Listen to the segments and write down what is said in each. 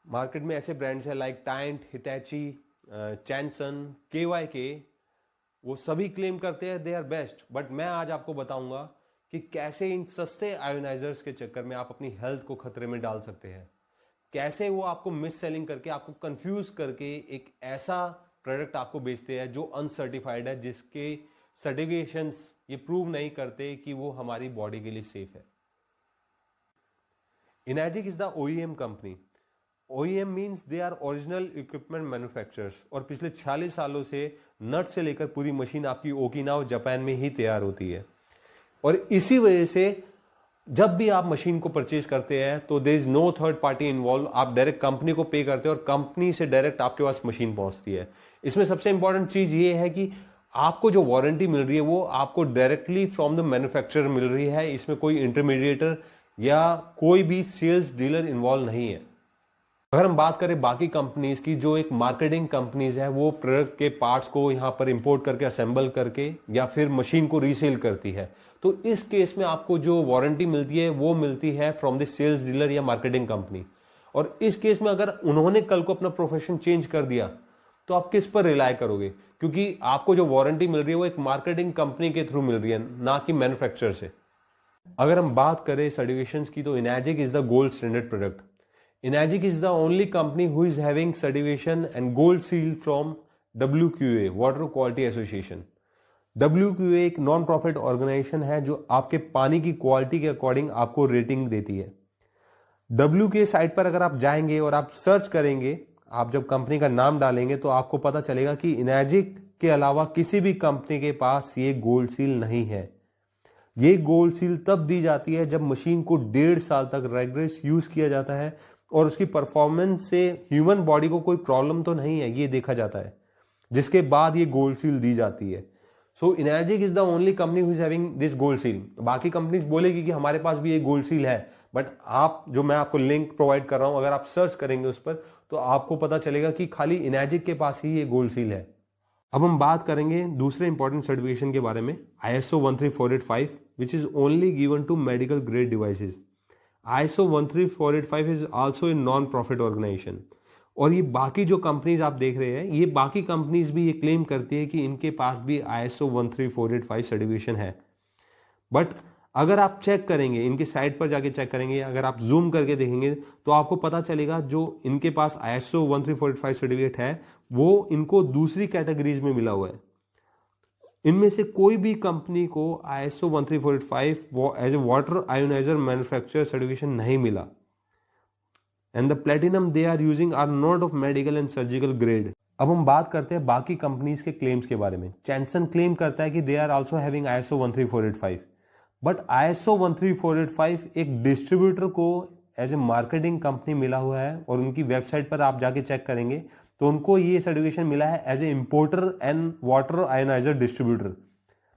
Market में ऐसे brands हैं लाइक टाइंट, हिटैची, चैनसन, KYK, वो सभी क्लेम करते हैं दे आर बेस्ट। बट मैं आज आपको बताऊंगा कि कैसे इन सस्ते आयोनाइजर्स के चक्कर में आप अपनी हेल्थ को खतरे में डाल सकते हैं, कैसे वो आपको मिस सेलिंग करके, आपको कंफ्यूज करके एक ऐसा प्रोडक्ट आपको बेचते हैं जो अनसर्टिफाइड है, जिसके सर्टिफिकेशंस ये प्रूव नहीं करते कि वो हमारी बॉडी के लिए सेफ है। Enagic is the OEM company. OEM means they are original equipment manufacturers, और पिछले 46 सालों से नट से लेकर पूरी मशीन आपकी ओकिनावा जापान में ही तैयार होती है। और इसी वजह से जब भी आप मशीन को परचेज करते हैं तो there is no third party involve, आप डायरेक्ट कंपनी को पे करते हैं और कंपनी से डायरेक्ट आपके पास मशीन पहुंचती है। इसमें सबसे इंपॉर्टेंट चीज ये है कि आपको जो वारंटी मिल रही है वो आपको डायरेक्टली फ्रॉम द मैन्युफैक्चरर मिल रही है, इसमें कोई इंटरमीडिएटर या कोई भी सेल्स डीलर इन्वॉल्व नहीं है। अगर हम बात करें बाकी कंपनीज की, जो एक मार्केटिंग कंपनीज है, वो प्रोडक्ट के पार्ट्स को यहां पर इंपोर्ट करके असेंबल करके या फिर मशीन को रीसेल करती है, तो इस केस में आपको जो वारंटी मिलती है वो मिलती है फ्रॉम द सेल्स डीलर या मार्केटिंग कंपनी। और इस केस में अगर उन्होंने कल को अपना प्रोफेशन चेंज कर दिया तो आप किस पर रिलाय करोगे, क्योंकि आपको जो वारंटी मिल रही है वो एक मार्केटिंग कंपनी के थ्रू मिल रही है, ना कि मैन्युफैक्चरर से। अगर हम बात करें सर्टिफिकेशंस की, तो Enagic is the gold standard product. Enagic is the only company who is having certification and gold seal from WQA, Water Quality Association. WQA एक नॉन प्रॉफिट ऑर्गेनाइजेशन है जो आपके पानी की क्वालिटी के अकॉर्डिंग आपको रेटिंग देती है। WQA साइट पर अगर आप जाएंगे और आप सर्च करेंगे, आप जब कंपनी का नाम डालेंगे तो आपको पता चलेगा कि इनर्जिक के अलावा किसी भी कंपनी के पास ये गोल्ड सील नहीं है। ये गोल्ड सील तब दी जाती है जब मशीन को 1.5 साल तक रेगुलर यूज किया जाता है और उसकी परफॉर्मेंस से ह्यूमन बॉडी को कोई प्रॉब्लम तो नहीं है, ये देखा जाता है, जिसके बाद ये गोल्ड सील दी जाती है। So Enagic is the only company who is having this gold seal. बाकी कंपनीज बोलेगी कि हमारे पास भी ये गोल्ड सील है, बट आप जो मैं आपको लिंक प्रोवाइड कर रहा हूं, अगर आप सर्च करेंगे उस पर तो आपको पता चलेगा कि खाली इनर्जिक के पास ही ये गोल्ड सील है। अब हम बात करेंगे दूसरे इंपॉर्टेंट सर्टिफिकेशन के बारे में, ISO 13485, which is only given to medical grade devices. ISO 13485 is also a non profit organisation. और ये बाकी जो कंपनीज आप देख रहे हैं, ये बाकी कंपनीज भी ये क्लेम करती है कि इनके पास भी ISO 13485 सर्टिफिकेशन है। बट अगर आप चेक करेंगे, इनके साइट पर जाके चेक करेंगे, अगर आप जूम करके देखेंगे तो आपको पता चलेगा जो इनके पास ISO 13485 सर्टिफिकेट है वो इनको दूसरी कैटेगरीज में मिला हुआ है। इनमें से कोई भी कंपनी को ISO 13485 as a water ioniser manufacturer certification नहीं मिला। And the platinum they are using are not of medical and surgical grade. अब हम बात करते हैं बाकी कंपनीज के क्लेम्स के बारे में। चैनसन क्लेम करता है कि they are also having ISO 13485, but ISO 13485 एक डिस्ट्रीब्यूटर को एज ए मार्केटिंग कंपनी मिला हुआ है, और उनकी वेबसाइट पर आप जाके चेक करेंगे तो उनको ये सर्टिफिकेशन मिला है as a importer and water ionizer distributor.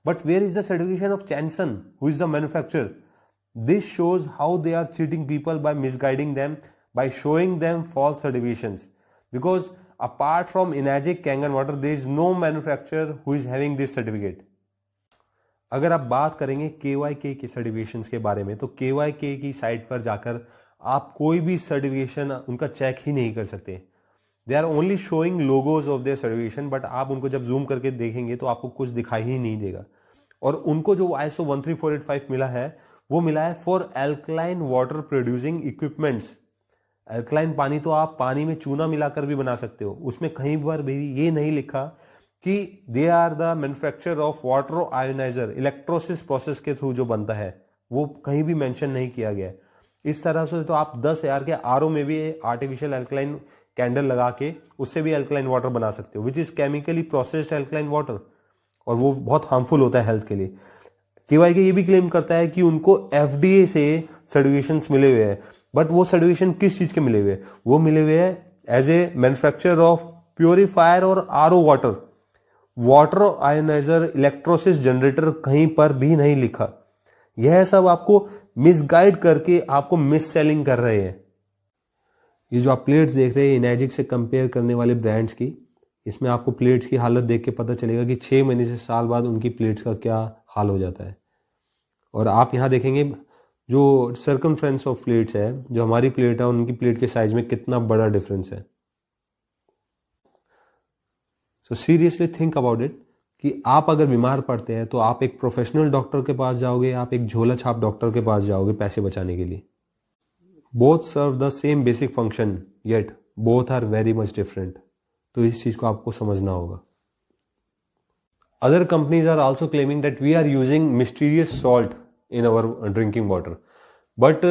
But where is the certification of Chanson who is the manufacturer? This shows how they are cheating people by misguiding them, by showing them false certifications, because apart from Enagic, Kangen water, there is no manufacturer who is having this certificate. अगर आप बात करेंगे KYK के certifications के बारे में, तो KYK की साइट पर जाकर आप कोई भी सर्टिफिकेशन उनका चेक ही नहीं कर सकते। They are only showing logos of their certification, but आप उनको जब जूम करके देखेंगे तो आपको कुछ दिखाई ही नहीं देगा। और उनको जो ISO 13485 मिला है वो मिला है for alkaline water producing equipments. Alkaline पानी तो आप पानी में चूना मिलाकर भी बना सकते हो, उसमें कहीं पर भी ये नहीं लिखा कि they are the manufacturer of water ionizer. Electrolysis process के थ्रू जो बनता है वो कहीं भी मेंशन नहीं किया गया है। इस तरह से तो आप 10,000 के RO में भी आर्टिफिशियल एल्कलाइन कैंडल लगा के उससे भी एल्कलाइन वाटर बना सकते हो, which is chemically processed alkaline water, और वो बहुत हार्मफुल होता है हेल्थ के लिए। KYK ये भी क्लेम करता है कि उनको FDA से सर्टिफिकेशंस मिले हुए हैं, बट वो सर्टिफिकेशन किस चीज के मिले हुए हैं? वो मिले हुए हैं as a manufacturer of purifier और RO water. Water ionizer, electrolysis generator कहीं पर भी नहीं लिखा। यह सब आपको मिसगाइड करके आपको मिस सेलिंग कर रहे हैं। ये जो आप प्लेट्स देख रहे हैं इनर्जिक से कंपेयर करने वाले ब्रांड्स की, इसमें आपको प्लेट्स की हालत देख के पता चलेगा कि 6 महीने से साल बाद उनकी प्लेट्स का क्या हाल हो जाता है। और आप यहाँ देखेंगे जो सर्कमफ्रेंस ऑफ प्लेट्स है, जो हमारी प्लेट है उनकी प्लेट के साइज में कितना बड़ा डिफरेंस है। So seriously think about it कि आप अगर बीमार पड़ते हैं तो आप एक प्रोफेशनल डॉक्टर के पास जाओगे, आप एक झोला छाप डॉक्टर के पास जाओगे पैसे बचाने के लिए। Both serve the same basic function yet both are very much different. तो इस चीज को आपको समझना होगा। Other companies are also claiming that we are using mysterious salt in our drinking water, but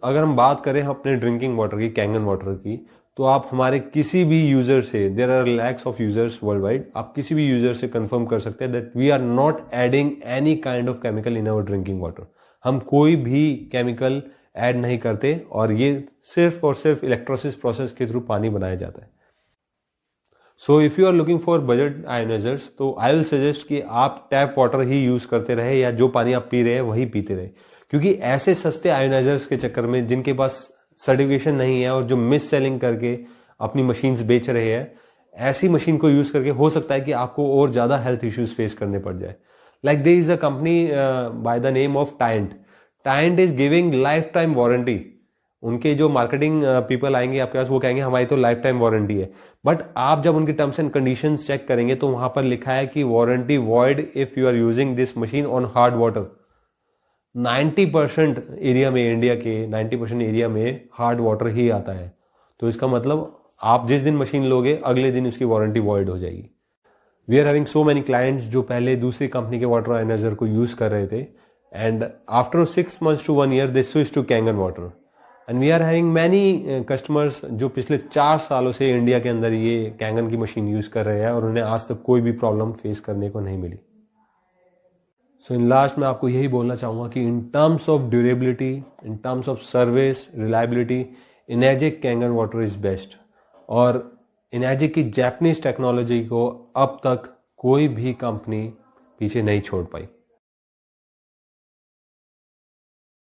अगर हम बात करें अपने ड्रिंकिंग वाटर की, कैंगन वाटर की, तो आप हमारे किसी भी यूजर से, there are lakhs of users worldwide, आप किसी भी यूजर से कंफर्म कर सकते हैं that we are not adding any kind of chemical in our drinking water. हम कोई भी केमिकल ऐड नहीं करते और ये सिर्फ और सिर्फ इलेक्ट्रोलिसिस प्रोसेस के थ्रू पानी बनाया जाता है। So if you are looking for budget ionizers, तो आई विल सजेस्ट कि आप टैप वाटर ही यूज करते रहे या जो पानी आप पी रहे हैं वही पीते रहे, क्योंकि ऐसे सस्ते आयोनाइजर्स के चक्कर में जिनके पास सर्टिफिकेशन नहीं है और जो मिस सेलिंग करके अपनी मशीन्स बेच रहे हैं, ऐसी मशीन को यूज करके हो सकता है कि आपको और ज्यादा हेल्थ इश्यूज फेस करने पड़ जाए। Like there is a company by the name of Tyent. Tyent is giving lifetime warranty. उनके जो मार्केटिंग पीपल आएंगे आपके पास, वो कहेंगे हमारी तो लाइफ टाइम वारंटी है, बट आप जब उनकी टर्म्स एंड कंडीशंस चेक करेंगे तो वहां पर लिखा है कि warranty void if you are using this machine on hard water. 90% area में, इंडिया के 90% एरिया में हार्ड वाटर ही आता है। तो इसका मतलब आप जिस दिन मशीन लोगे अगले दिन उसकी वारंटी वॉइड हो जाएगी। We are having so many clients जो पहले दूसरी कंपनी के वाटर आयोनाइजर को यूज कर रहे थे, and after 6 months to 1 year they switch to Kangen water. And we are having many customers जो पिछले 4 सालों से इंडिया के अंदर ये कैंगन की मशीन यूज कर रहे हैं और उन्हें आज तक कोई भी प्रॉब्लम फेस करने को नहीं मिली। सो इन लास्ट मैं आपको यही बोलना चाहूंगा कि in terms of durability, in terms of service, reliability, Enagic Kangen water is best. और इनर्जिक की जैपनीज टेक्नोलॉजी को अब तक कोई भी कंपनी पीछे नहीं छोड़ पाई।